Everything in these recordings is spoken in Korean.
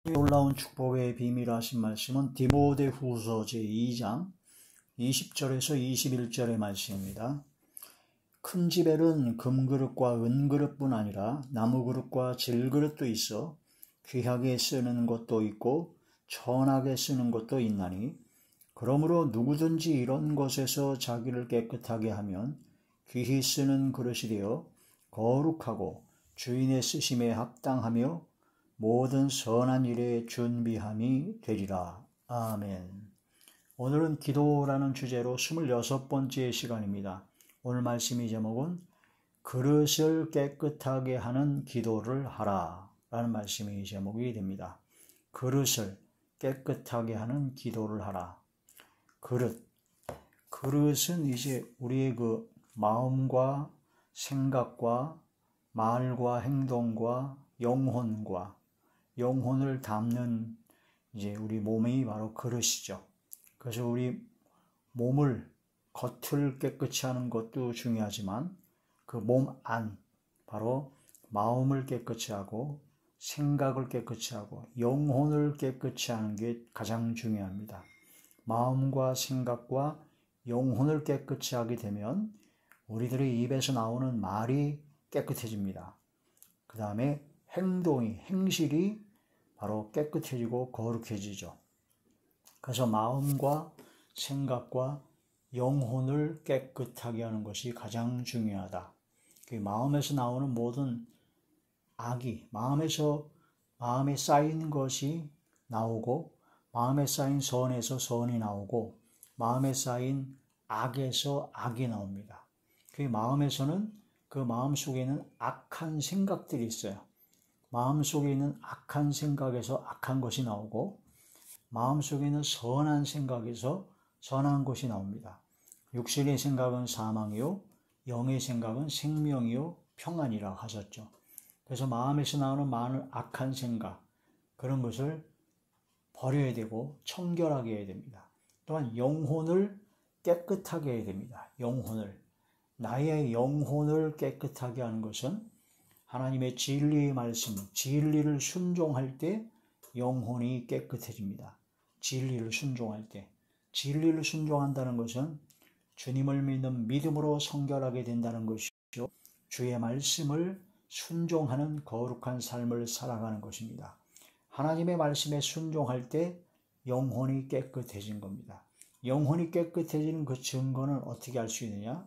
놀라운 축복의 비밀 하신 말씀은 디모데후서 제2장 20절에서 21절의 말씀입니다. 큰 집에는 금그릇과 은그릇뿐 아니라 나무그릇과 질그릇도 있어 귀하게 쓰는 것도 있고 천하게 쓰는 것도 있나니, 그러므로 누구든지 이런 것에서 자기를 깨끗하게 하면 귀히 쓰는 그릇이 되어 거룩하고 주인의 쓰심에 합당하며 모든 선한 일에 준비함이 되리라. 아멘. 오늘은 기도라는 주제로 26번째 시간입니다. 오늘 말씀의 제목은 그릇을 깨끗하게 하는 기도를 하라 라는 말씀의 제목이 됩니다. 그릇을 깨끗하게 하는 기도를 하라. 그릇은 이제 우리의 그 마음과 생각과 말과 행동과 영혼을 담는 이제 우리 몸이 바로 그릇이죠. 그래서 우리 몸을 겉을 깨끗이 하는 것도 중요하지만 그 몸 안, 바로 마음을 깨끗이 하고 생각을 깨끗이 하고 영혼을 깨끗이 하는 게 가장 중요합니다. 마음과 생각과 영혼을 깨끗이 하게 되면 우리들의 입에서 나오는 말이 깨끗해집니다. 그 다음에 행실이 바로 깨끗해지고 거룩해지죠. 그래서 마음과 생각과 영혼을 깨끗하게 하는 것이 가장 중요하다. 그 마음에서 나오는 모든 악이, 마음에 쌓인 것이 나오고, 마음에 쌓인 선에서 선이 나오고, 마음에 쌓인 악에서 악이 나옵니다. 그 마음에서는 그 마음 속에는 악한 생각들이 있어요. 마음 속에 있는 악한 생각에서 악한 것이 나오고, 마음 속에 있는 선한 생각에서 선한 것이 나옵니다. 육신의 생각은 사망이요, 영의 생각은 생명이요 평안이라 하셨죠. 그래서 마음에서 나오는 많은 악한 생각, 그런 것을 버려야 되고 청결하게 해야 됩니다. 또한 영혼을 깨끗하게 해야 됩니다. 나의 영혼을 깨끗하게 하는 것은 하나님의 진리의 말씀, 진리를 순종할 때 영혼이 깨끗해집니다. 진리를 순종한다는 것은 주님을 믿는 믿음으로 성결하게 된다는 것이죠. 주의 말씀을 순종하는 거룩한 삶을 살아가는 것입니다. 하나님의 말씀에 순종할 때 영혼이 깨끗해진 겁니다. 영혼이 깨끗해지는 그 증거는 어떻게 알 수 있느냐?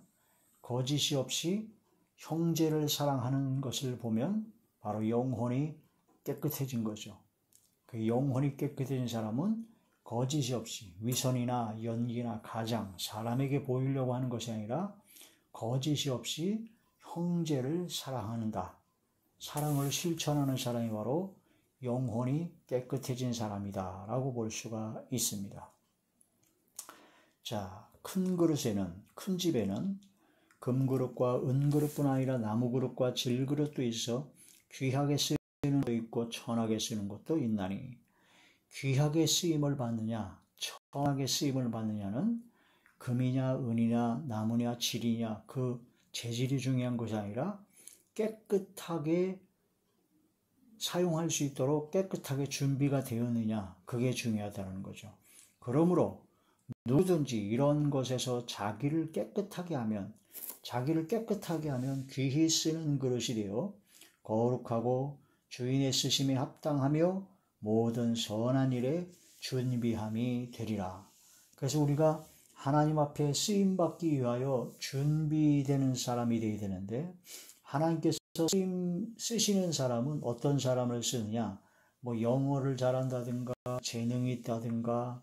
거짓이 없이 형제를 사랑하는 것을 보면 바로 영혼이 깨끗해진 거죠. 그 영혼이 깨끗해진 사람은 거짓이 없이 위선이나 연기나 가장, 사람에게 보이려고 하는 것이 아니라 거짓이 없이 형제를 사랑한다. 사랑을 실천하는 사람이 바로 영혼이 깨끗해진 사람이다 라고 볼 수가 있습니다. 자, 큰 집에는 금그릇과 은그릇뿐 아니라 나무그릇과 질그릇도 있어 귀하게 쓰이는 것도 있고 천하게 쓰는 것도 있나니, 귀하게 쓰임을 받느냐 천하게 쓰임을 받느냐는 금이냐 은이냐 나무냐 질이냐 그 재질이 중요한 것이 아니라 깨끗하게 사용할 수 있도록 깨끗하게 준비가 되었느냐, 그게 중요하다는 거죠. 그러므로 누구든지 이런 것에서 자기를 깨끗하게 하면 귀히 쓰는 그릇이 되어 거룩하고 주인의 쓰심에 합당하며 모든 선한 일에 준비함이 되리라. 그래서 우리가 하나님 앞에 쓰임받기 위하여 준비되는 사람이 되어야 되는데, 하나님께서 쓰시는 사람은 어떤 사람을 쓰느냐? 영어를 잘한다든가 재능이 있다든가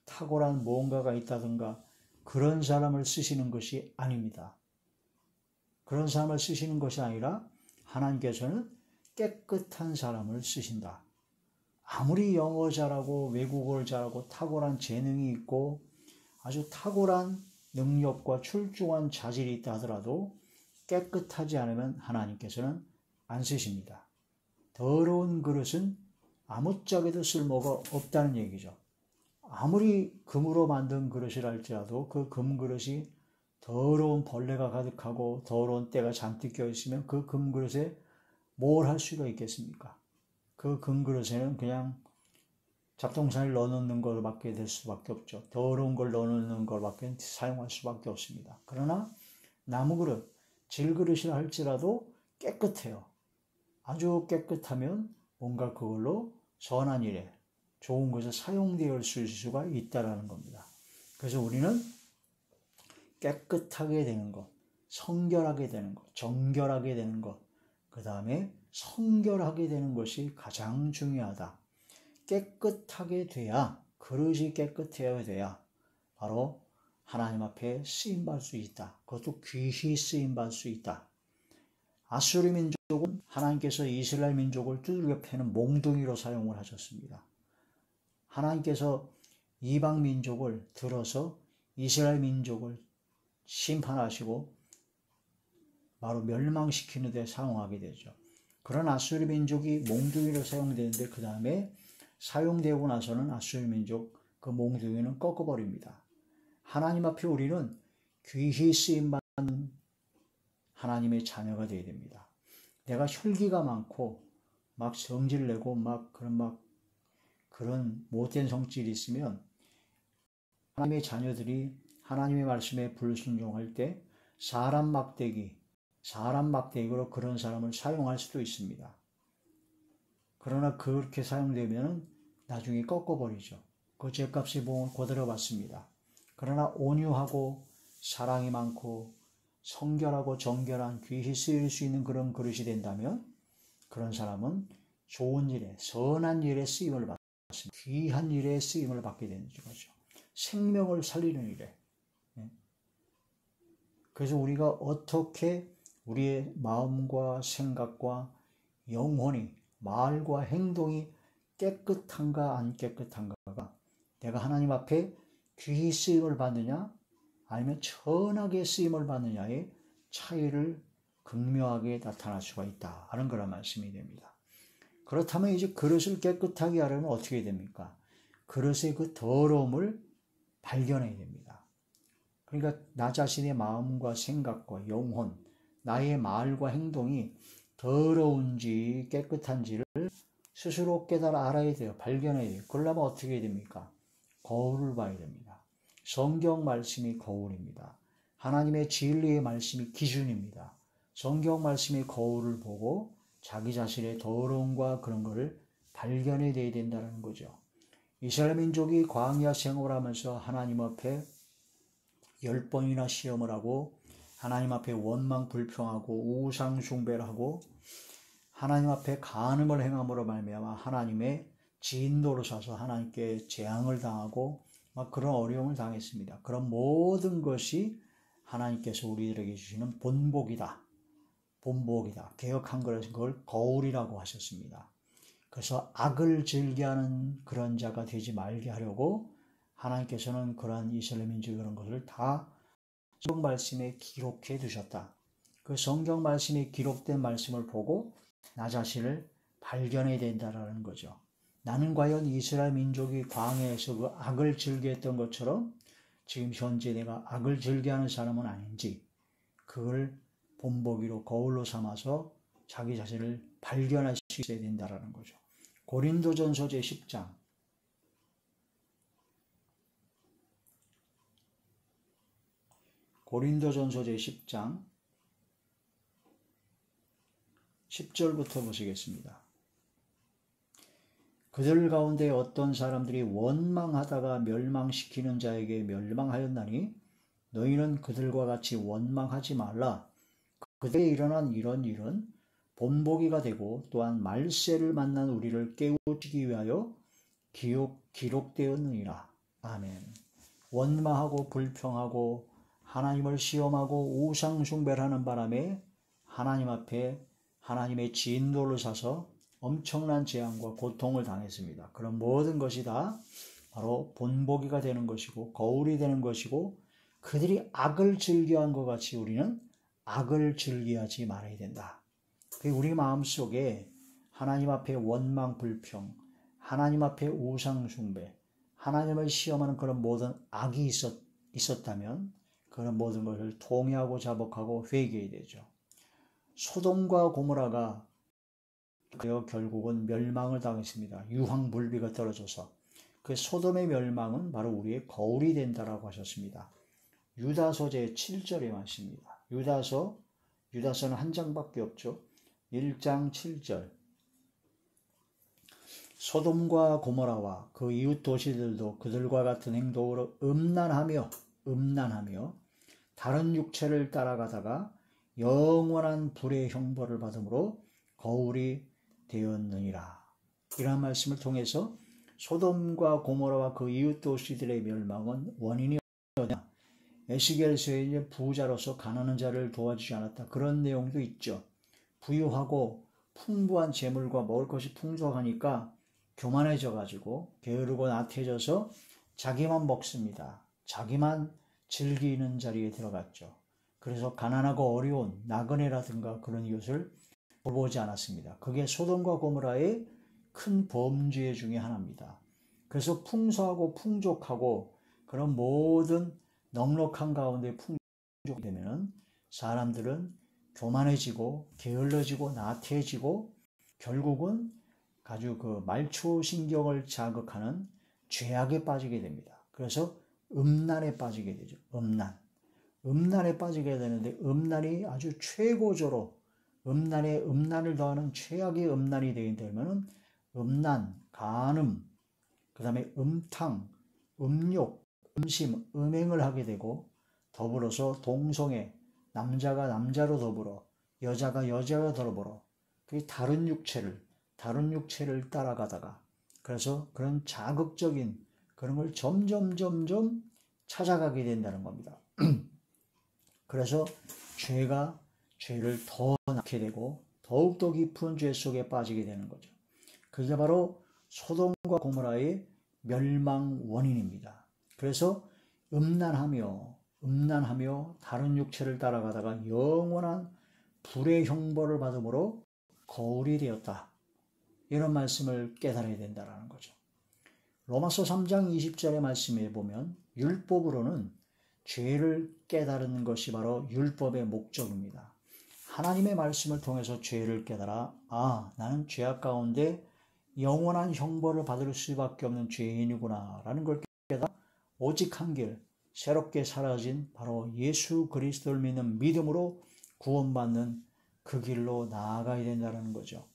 탁월한 무언가가 있다든가 그런 사람을 쓰시는 것이 아닙니다. 그런 사람을 쓰시는 것이 아니라 하나님께서는 깨끗한 사람을 쓰신다. 아무리 영어 잘하고 외국어를 잘하고 탁월한 재능이 있고 아주 탁월한 능력과 출중한 자질이 있다 하더라도 깨끗하지 않으면 하나님께서는 안 쓰십니다. 더러운 그릇은 아무짝에도 쓸모가 없다는 얘기죠. 아무리 금으로 만든 그릇이라 할지라도 그 금그릇이 더러운 벌레가 가득하고 더러운 때가 잔뜩 껴있으면 그 금그릇에 뭘 할 수가 있겠습니까? 그 금그릇에는 그냥 잡동사니를 넣어놓는 것밖에 될 수밖에 없죠. 더러운 걸 넣어놓는 것밖에 사용할 수밖에 없습니다. 그러나 나무 그릇, 질그릇이라 할지라도 깨끗해요. 아주 깨끗하면 뭔가 그걸로 선한 일에 좋은 것에 사용되어 있을 수가 있다는 겁니다. 그래서 우리는 깨끗하게 되는 것, 성결하게 되는 것, 정결하게 되는 것, 그 다음에 성결하게 되는 것이 가장 중요하다. 깨끗하게 돼야, 그릇이 깨끗해야 돼야 바로 하나님 앞에 쓰임받을 수 있다. 그것도 귀히 쓰임받을 수 있다. 아수르 민족은 하나님께서 이스라엘 민족을 두들겨 패는 몽둥이로 사용을 하셨습니다. 하나님께서 이방 민족을 들어서 이스라엘 민족을 심판하시고 바로 멸망시키는 데 사용하게 되죠. 그런 아수르 민족이 몽둥이로 사용되는데 그 다음에 사용되고 나서는 아수르 민족 그 몽둥이는 꺾어버립니다. 하나님 앞에 우리는 귀히 쓰임받는 하나님의 자녀가 되어야 됩니다. 내가 혈기가 많고 막 성질 내고 그런 못된 성질이 있으면 하나님의 자녀들이 하나님의 말씀에 불순종할 때 사람 막대기로 그런 사람을 사용할 수도 있습니다. 그러나 그렇게 사용되면 나중에 꺾어버리죠. 그 죗값의 봉을 그대로 받습니다. 그러나 온유하고 사랑이 많고 성결하고 정결한 귀히 쓰일 수 있는 그런 그릇이 된다면 그런 사람은 좋은 일에, 선한 일에 쓰임을 받습니다. 귀한 일에 쓰임을 받게 되는 거죠. 생명을 살리는 일에. 그래서 우리가 어떻게 우리의 마음과 생각과 영혼이, 말과 행동이 깨끗한가 안 깨끗한가가 내가 하나님 앞에 귀히 쓰임을 받느냐 아니면 천하게 쓰임을 받느냐의 차이를 극명하게 나타날 수가 있다 하는 그런 말씀이 됩니다. 그렇다면 이제 그릇을 깨끗하게 하려면 어떻게 됩니까? 그릇의 그 더러움을 발견해야 됩니다. 그러니까 나 자신의 마음과 생각과 영혼, 나의 말과 행동이 더러운지 깨끗한지를 스스로 깨달아 알아야 돼요. 발견해야 돼요. 그러려면 어떻게 해야 됩니까? 거울을 봐야 됩니다. 성경 말씀이 거울입니다. 하나님의 진리의 말씀이 기준입니다. 성경 말씀의 거울을 보고 자기 자신의 더러움과 그런 것을 발견해야 된다는 거죠. 이스라엘 민족이 광야 생활을 하면서 하나님 앞에 10번이나 시험을 하고 하나님 앞에 원망 불평하고 우상 숭배를 하고 하나님 앞에 간음을 행함으로 말미암아 하나님의 진노를 사서 하나님께 재앙을 당하고 막 그런 어려움을 당했습니다. 그런 모든 것이 하나님께서 우리들에게 주시는 본복이다. 개혁한 그걸 거울이라고 하셨습니다. 그래서 악을 즐겨하는 그런 자가 되지 말게 하려고 하나님께서는 그러한 이스라엘 민족의 그런 것을 다 성경 말씀에 기록해 두셨다. 그 성경 말씀에 기록된 말씀을 보고 나 자신을 발견해야 된다는 거죠. 나는 과연 이스라엘 민족이 광야에서 그 악을 즐겨했던 것처럼 지금 현재 내가 악을 즐겨하는 사람은 아닌지 그걸 본보기로 거울로 삼아서 자기 자신을 발견할 수 있어야 된다는 거죠. 고린도전서 제10장 고린도전서 제10장 10절부터 보시겠습니다. 그들 가운데 어떤 사람들이 원망하다가 멸망시키는 자에게 멸망하였나니 너희는 그들과 같이 원망하지 말라. 그들에 일어난 이런 일은 본보기가 되고 또한 말세를 만난 우리를 깨우치기 위하여 기록되었느니라. 아멘. 원망하고 불평하고 하나님을 시험하고 우상 숭배를 하는 바람에 하나님 앞에 하나님의 진노를 사서 엄청난 재앙과 고통을 당했습니다. 그런 모든 것이 다 바로 본보기가 되는 것이고 거울이 되는 것이고 그들이 악을 즐겨한 것 같이 우리는 악을 즐겨하지 말아야 된다. 우리 마음속에 하나님 앞에 원망 불평, 하나님 앞에 우상 숭배, 하나님을 시험하는 그런 모든 악이 있었다면 그런 모든 것을 통회하고 자복하고 회개해야 되죠. 소돔과 고모라가 결국은 멸망을 당했습니다. 유황불비가 떨어져서 그 소돔의 멸망은 바로 우리의 거울이 된다라고 하셨습니다. 유다서 제7절의 말씀입니다. 유다서는 한 장밖에 없죠. 1장 7절. 소돔과 고모라와 그 이웃 도시들도 그들과 같은 행동으로 음란하며 다른 육체를 따라가다가 영원한 불의 형벌을 받음으로 거울이 되었느니라. 이러한 말씀을 통해서 소돔과 고모라와 그 이웃 도시들의 멸망은 원인이 어디냐? 에스겔서에 이제 부자로서 가난한 자를 도와주지 않았다. 그런 내용도 있죠. 부유하고 풍부한 재물과 먹을 것이 풍족하니까 교만해져 가지고 게으르고 나태해져서 자기만 먹습니다. 자기만 즐기는 자리에 들어갔죠. 그래서 가난하고 어려운 나그네라든가 그런 이웃을 돌보지 않았습니다. 그게 소돔과 고모라의 큰 범죄 중에 하나입니다. 그래서 풍성하고 풍족하고 그런 모든 넉넉한 가운데 풍족이 되면 사람들은 교만해지고 게을러지고 나태해지고 결국은 아주 그 말초신경을 자극하는 죄악에 빠지게 됩니다. 그래서 음란에 빠지게 되죠. 음란에 빠지게 되는데 음란이 아주 최고조로 음란을 더하는 최악의 음란이 되게 되면 음란, 간음, 그 다음에 음탕, 음욕, 음심, 음행을 하게 되고 더불어서 동성애, 남자가 남자로 더불어 여자가 여자로 더불어 그 다른 육체를 따라가다가 그래서 그런 자극적인 그런 걸 점점 찾아가게 된다는 겁니다. 그래서 죄를 더 낳게 되고 더욱더 깊은 죄 속에 빠지게 되는 거죠. 그게 바로 소돔과 고모라의 멸망 원인입니다. 그래서 음란하며 다른 육체를 따라가다가 영원한 불의 형벌을 받음으로 거울이 되었다. 이런 말씀을 깨달아야 된다는 거죠. 로마서 3장 20절의 말씀에 보면 율법으로는 죄를 깨달은 것이 바로 율법의 목적입니다. 하나님의 말씀을 통해서 죄를 깨달아 나는 죄악 가운데 영원한 형벌을 받을 수밖에 없는 죄인이구나 라는 걸 깨달아 오직 한 길, 새롭게 사라진 바로 예수 그리스도를 믿는 믿음으로 구원받는 그 길로 나아가야 된다는 거죠.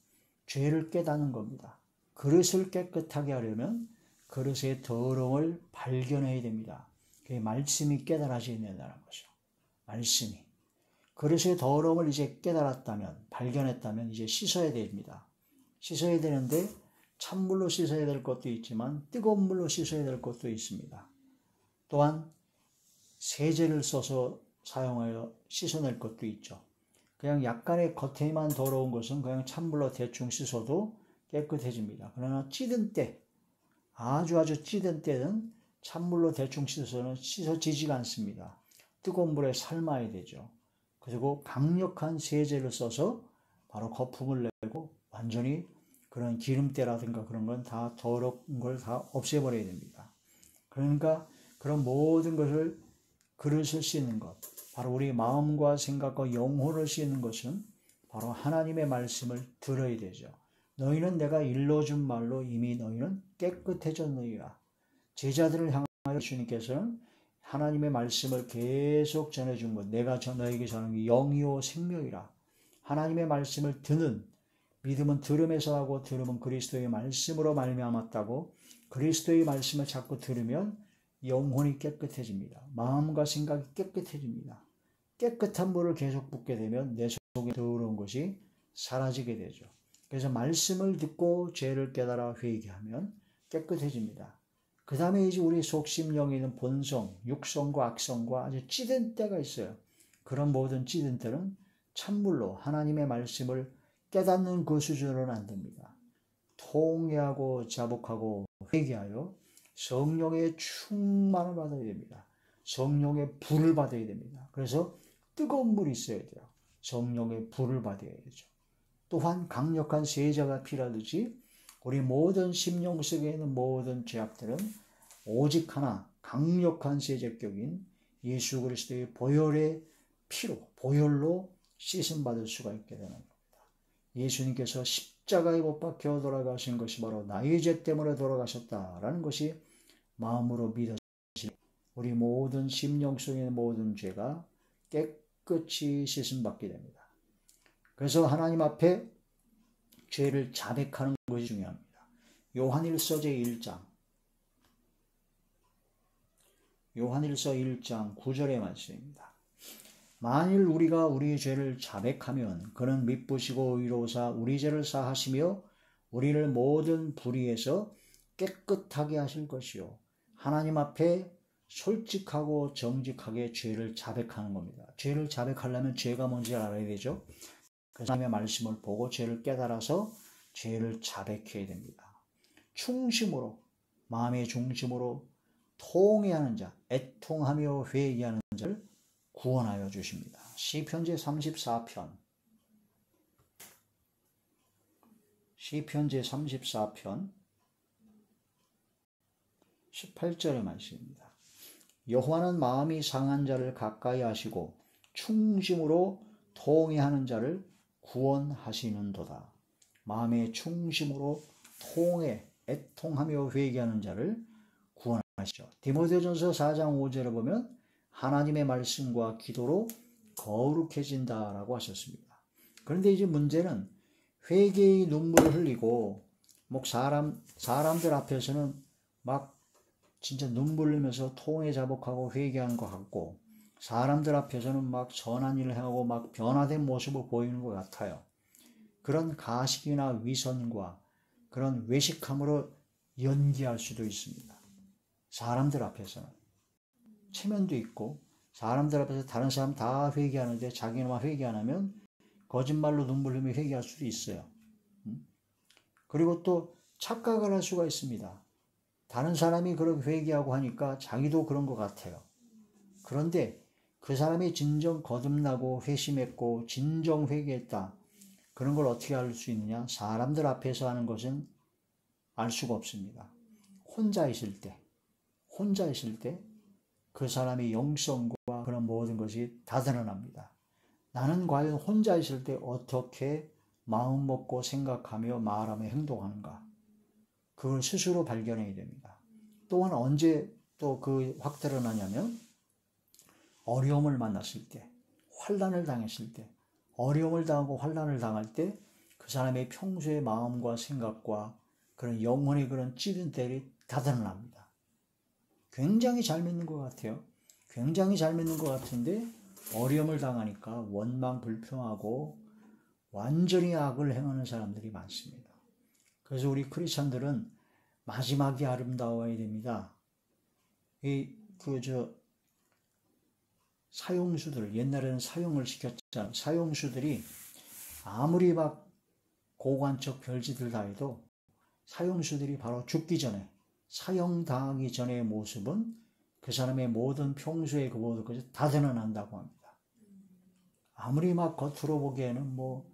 죄를 깨닫는 겁니다. 그릇을 깨끗하게 하려면 그릇의 더러움을 발견해야 됩니다. 그게 말씀이 깨달아져야 된다는 거죠. 말씀이. 그릇의 더러움을 이제 깨달았다면, 발견했다면 이제 씻어야 됩니다. 씻어야 되는데 찬물로 씻어야 될 것도 있지만 뜨거운 물로 씻어야 될 것도 있습니다. 또한 세제를 써서 사용하여 씻어낼 것도 있죠. 그냥 약간의 겉에만 더러운 것은 그냥 찬물로 대충 씻어도 깨끗해집니다. 그러나 찌든 때, 아주 찌든 때는 찬물로 대충 씻어서는 씻어지지가 않습니다. 뜨거운 물에 삶아야 되죠. 그리고 강력한 세제를 써서 바로 거품을 내고 완전히 그런 기름때라든가 그런 건 다 더러운 걸 다 없애버려야 됩니다. 그러니까 그런 모든 것을 그릇을 씻는 것, 바로 우리 마음과 생각과 영혼을 씻는 것은 바로 하나님의 말씀을 들어야 되죠. 너희는 내가 일러준 말로 이미 너희는 깨끗해졌느니라. 제자들을 향하여 주님께서는 하나님의 말씀을 계속 전해준 것, 내가 너에게 전하는 게 영이요 생명이라. 하나님의 말씀을 듣는 믿음은 들음에서 하고 들음은 그리스도의 말씀으로 말미암았다고. 그리스도의 말씀을 자꾸 들으면 영혼이 깨끗해집니다. 마음과 생각이 깨끗해집니다. 깨끗한 물을 계속 붓게 되면 내 속에 더러운 것이 사라지게 되죠. 그래서 말씀을 듣고 죄를 깨달아 회개하면 깨끗해집니다. 그 다음에 이제 우리 속심령에 있는 본성, 육성과 악성과 아주 찌든 때가 있어요. 그런 모든 찌든 때는 찬물로 하나님의 말씀을 깨닫는 그 수준으로는 안 됩니다. 통회하고 자복하고 회개하여 성령의 충만을 받아야 됩니다. 성령의 불을 받아야 됩니다. 그래서 뜨거운 물이 있어야 돼요. 성령의 불을 받아야 되죠. 또한 강력한 세자가 필요하듯이 우리 모든 심령 속에 있는 모든 죄악들은 오직 하나 강력한 세제격인 예수 그리스도의 보혈의 피로, 보혈로 씻음 받을 수가 있게 되는 겁니다. 예수님께서 십자가에 못 박혀 돌아가신 것이 바로 나의 죄 때문에 돌아가셨다라는 것이 마음으로 믿어지니 우리 모든 심령 속의 모든 죄가 깨끗이 씻음받게 됩니다. 그래서 하나님 앞에 죄를 자백하는 것이 중요합니다. 요한일서 제1장 요한일서 1장 9절의 말씀입니다. 만일 우리가 우리의 죄를 자백하면 그는 미쁘시고 의로우사 우리 죄를 사하시며 우리를 모든 불의에서 깨끗하게 하실 것이요 하나님 앞에 솔직하고 정직하게 죄를 자백하는 겁니다. 죄를 자백하려면 죄가 뭔지 알아야 되죠. 그 하나님의 말씀을 보고 죄를 깨달아서 죄를 자백해야 됩니다. 충심으로 마음의 중심으로 통회하는 자, 애통하며 회개하는 자를 구원하여 주십니다. 시편 제34편 18절의 말씀입니다. 여호와는 마음이 상한 자를 가까이 하시고 충심으로 통회하는 자를 구원하시는도다. 마음의 충심으로 통회, 애통하며 회개하는 자를 구원하시죠. 디모데전서 4장 5절에 보면 하나님의 말씀과 기도로 거룩해진다라고 하셨습니다. 그런데 이제 문제는 회개의 눈물을 흘리고 사람들 앞에서는 막 진짜 눈물 흘리면서 통회 자복하고 회개하는 것 같고 사람들 앞에서는 막 선한 일을 하고 막 변화된 모습을 보이는 것 같아요. 그런 가식이나 위선과 그런 외식함으로 연기할 수도 있습니다. 사람들 앞에서는 체면도 있고 사람들 앞에서 다른 사람 다 회개하는데 자기만 회개 안 하면 거짓말로 눈물 흘리며 회개할 수도 있어요. 그리고 또 착각을 할 수가 있습니다. 다른 사람이 그렇게 회개하고 하니까 자기도 그런 것 같아요. 그런데 그 사람이 진정 거듭나고 회심했고 진정 회개했다. 그런 걸 어떻게 알 수 있느냐? 사람들 앞에서 하는 것은 알 수가 없습니다. 혼자 있을 때 그 사람의 영성과 그런 모든 것이 다 드러납니다. 나는 과연 혼자 있을 때 어떻게 마음 먹고 생각하며 말하며 행동하는가? 그걸 스스로 발견해야 됩니다. 또한 언제 또 확 드러나냐면 어려움을 만났을 때, 환난을 당했을 때, 어려움을 당하고 환난을 당할 때 그 사람의 평소의 마음과 생각과 그런 영혼의 그런 찌든 때를 다 드러납니다. 굉장히 잘 믿는 것 같아요. 굉장히 잘 믿는 것 같은데 어려움을 당하니까 원망 불평하고 완전히 악을 행하는 사람들이 많습니다. 그래서 우리 크리스천들은 마지막이 아름다워야 됩니다. 사형수들, 옛날에는 사형을 시켰잖아요. 사형수들이 아무리 막 고관적 별짓을 다 해도 사형수들이 바로 죽기 전에, 사형당하기 전의 모습은 그 사람의 모든 평소의 그 모든 것이 다 드러난다고 합니다. 아무리 막 겉으로 보기에는 뭐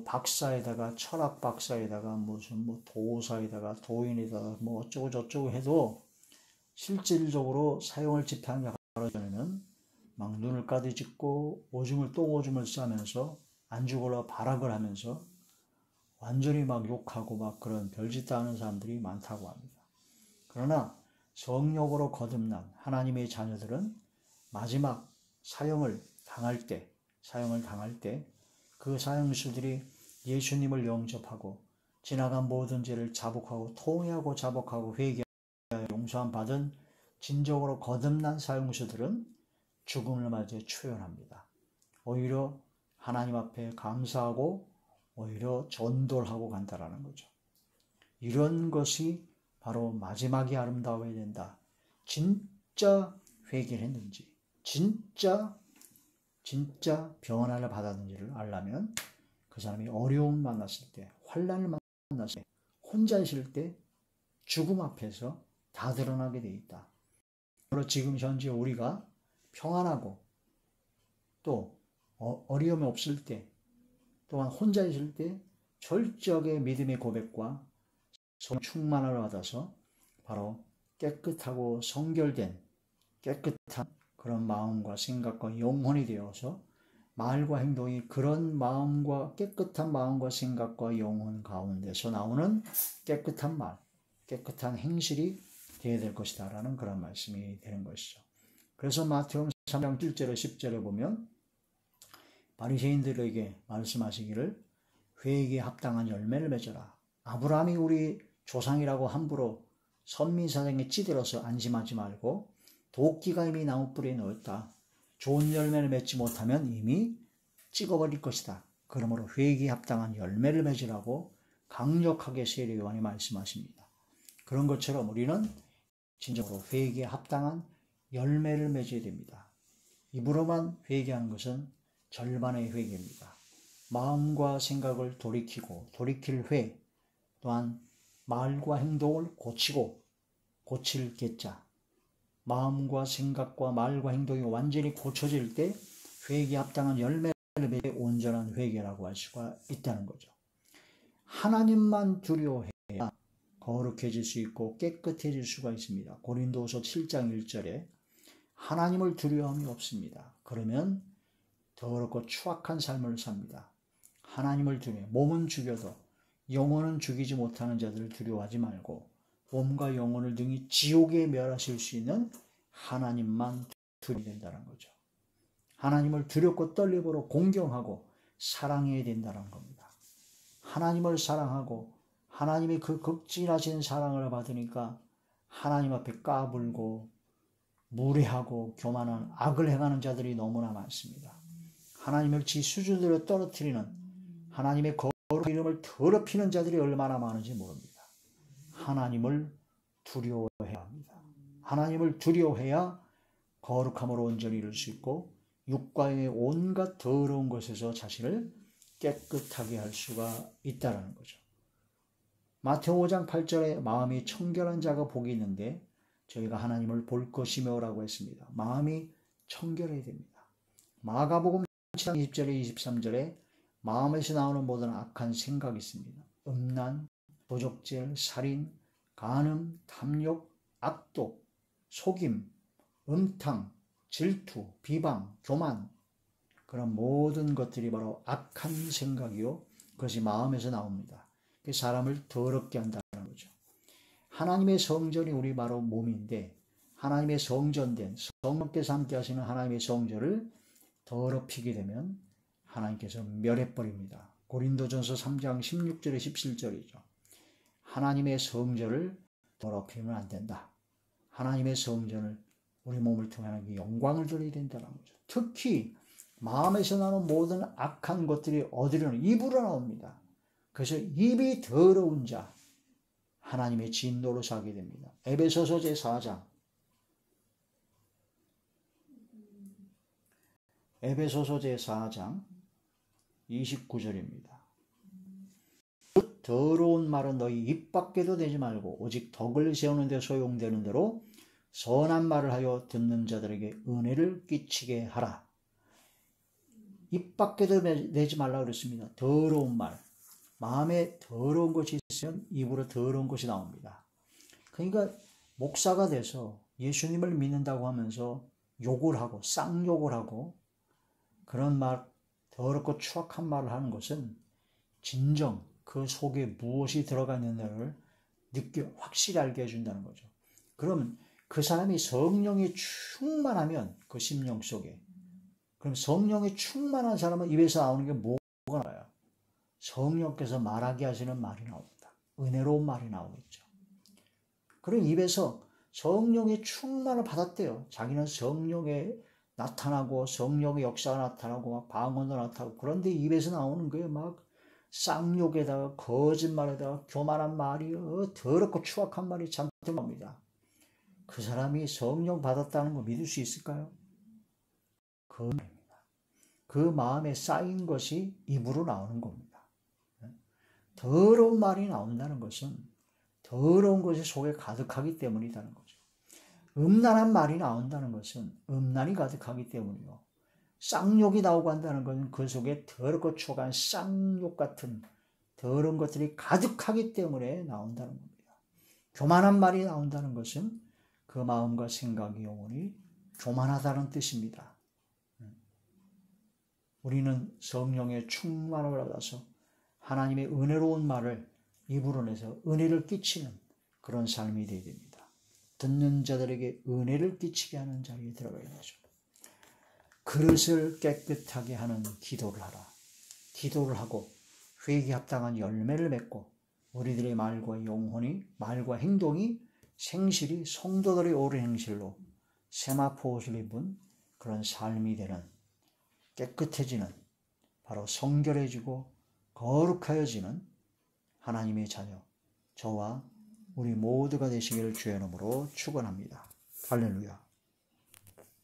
박사에다가 철학 박사에다가 무슨 도사에다가 도인에다가 어쩌고 저쩌고 해도 실질적으로 사형을 집행하기 바로 전에는 막 눈을 까디짓고 똥오줌을 싸면서 안 죽으려 발악을 하면서 완전히 막 욕하고 막 그런 별짓 다 하는 사람들이 많다고 합니다. 그러나 성령으로 거듭난 하나님의 자녀들은 마지막 사형을 당할 때 그 사형수들이 예수님을 영접하고 지나간 모든 죄를 자복하고 통회하고 자복하고 회개하여 용서함 받은 진정으로 거듭난 사형수들은 죽음을 맞이해 초연합니다. 오히려 하나님 앞에 감사하고 오히려 전도하고 간다라는 거죠. 이런 것이 바로 마지막이 아름다워야 된다. 진짜 회개를 했는지, 진짜 변화를 받았는지를 알려면 그 사람이 어려움 만났을 때, 환난을 만났을 때, 혼자 있을 때 죽음 앞에서 다 드러나게 돼 있다. 그리고 지금 현재 우리가 평안하고 또 어려움이 없을 때, 또한 혼자 있을 때 철저하게 믿음의 고백과 충만을 받아서 바로 깨끗하고 성결된 깨끗한 그런 마음과 생각과 영혼이 되어서 말과 행동이 그런 마음과 깨끗한 마음과 생각과 영혼 가운데서 나오는 깨끗한 말, 깨끗한 행실이 되어야 될 것이다 라는 그런 말씀이 되는 것이죠. 그래서 마태복음 3장 7절에 10절에 보면 바리새인들에게 말씀하시기를 회개에 합당한 열매를 맺어라. 아브라함이 우리 조상이라고 함부로 선민사장에 찌들어서 안심하지 말고 도끼가 이미 나무뿌리에 넣었다. 좋은 열매를 맺지 못하면 이미 찍어버릴 것이다. 그러므로 회개에 합당한 열매를 맺으라고 강력하게 세례 요한이 말씀하십니다. 그런 것처럼 우리는 진정으로 회개에 합당한 열매를 맺어야 됩니다. 입으로만 회개하는 것은 절반의 회개입니다. 마음과 생각을 돌이키고 돌이킬 회, 또한 말과 행동을 고치고 고칠 개자, 마음과 생각과 말과 행동이 완전히 고쳐질 때 회개에 합당한 열매를 맺어 온전한 회개라고 할 수가 있다는 거죠. 하나님만 두려워해야 거룩해질 수 있고 깨끗해질 수가 있습니다. 고린도후서 7장 1절에 하나님을 두려움이 없습니다. 그러면 더럽고 추악한 삶을 삽니다. 하나님을 두려워 몸은 죽여도 영혼은 죽이지 못하는 자들을 두려워하지 말고 몸과 영혼을 등이 지옥에 멸하실 수 있는 하나님만 두려워야 된다는 거죠. 하나님을 두렵고 떨림으로 공경하고 사랑해야 된다는 겁니다. 하나님을 사랑하고 하나님이 그 극진하신 사랑을 받으니까 하나님 앞에 까불고 무례하고 교만한 악을 행하는 자들이 너무나 많습니다. 하나님을 지 수준으로 떨어뜨리는 하나님의 거룩한 이름을 더럽히는 자들이 얼마나 많은지 모릅니다. 하나님을 두려워해야 합니다. 하나님을 두려워해야 거룩함으로 온전히 이룰 수 있고 육과의 온갖 더러운 것에서 자신을 깨끗하게 할 수가 있다는 거죠. 마태복음 5장 8절에 마음이 청결한 자가 복이 있는데 저희가 하나님을 볼 것이며 라고 했습니다. 마음이 청결해야 됩니다. 마가복음 7장 20절에 23절에 마음에서 나오는 모든 악한 생각이 있습니다. 음란, 도적질, 살인, 간음, 탐욕, 악독, 속임, 음탕, 질투, 비방, 교만, 그런 모든 것들이 바로 악한 생각이요. 그것이 마음에서 나옵니다. 사람을 더럽게 한다는 거죠. 하나님의 성전이 우리 바로 몸인데 하나님의 성전된 성령께서 함께 하시는 하나님의 성전을 더럽히게 되면 하나님께서 멸해버립니다. 고린도전서 3장 16절에 17절이죠. 하나님의 성전을 더럽히면 안 된다. 하나님의 성전을 우리 몸을 통해 하나님께 영광을 돌려야 된다는 거죠. 특히 마음에서 나오는 모든 악한 것들이 어디로는 입으로 나옵니다. 그래서 입이 더러운 자 하나님의 진노로 사게 됩니다. 에베소서 제4장 에베소서 제4장 29절입니다. 더러운 말은 너희 입 밖에도 내지 말고 오직 덕을 세우는 데 소용되는 대로 선한 말을 하여 듣는 자들에게 은혜를 끼치게 하라. 입 밖에도 내지 말라 그랬습니다. 더러운 말. 마음에 더러운 것이 있으면 입으로 더러운 것이 나옵니다. 그러니까 목사가 돼서 예수님을 믿는다고 하면서 욕을 하고 쌍욕을 하고 그런 말, 더럽고 추악한 말을 하는 것은 진정 그 속에 무엇이 들어가 있는지를 확실히 알게 해준다는 거죠. 그러면 그 사람이 성령이 충만하면 그 심령 속에 그럼 성령이 충만한 사람은 입에서 나오는 게 뭐가 나와요? 성령께서 말하게 하시는 말이 나옵니다. 은혜로운 말이 나오겠죠. 그런 입에서 성령의 충만을 받았대요. 자기는 성령에 나타나고 성령의 역사가 나타나고 막 방언도 나타나고 그런데 입에서 나오는 거예요. 막 쌍욕에다가 거짓말에다가 교만한 말이 더럽고 추악한 말이 잔뜩 나옵니다. 그 사람이 성령 받았다는 거 믿을 수 있을까요? 그 마음에 쌓인 것이 입으로 나오는 겁니다. 더러운 말이 나온다는 것은 더러운 것이 속에 가득하기 때문이라는 거죠. 음란한 말이 나온다는 것은 음란이 가득하기 때문이요. 쌍욕이 나오고 한다는 것은 그 속에 더럽고 추악한 쌍욕 같은 더러운 것들이 가득하기 때문에 나온다는 겁니다. 교만한 말이 나온다는 것은 그 마음과 생각이 영혼이 교만하다는 뜻입니다. 우리는 성령의 충만을 받아서 하나님의 은혜로운 말을 입으로 내서 은혜를 끼치는 그런 삶이 되어야 됩니다. 듣는 자들에게 은혜를 끼치게 하는 자리에 들어가야 되죠. 그릇을 깨끗하게 하는 기도를 하라. 기도를 하고 회개에 합당한 열매를 맺고 우리들의 말과 영혼이, 말과 행동이 생실이 성도들의 옳은 행실로 세마포 옷을 입은 그런 삶이 되는, 깨끗해지는, 바로 성결해지고 거룩하여지는 하나님의 자녀, 저와 우리 모두가 되시기를 주의 이름으로 축원합니다. 할렐루야.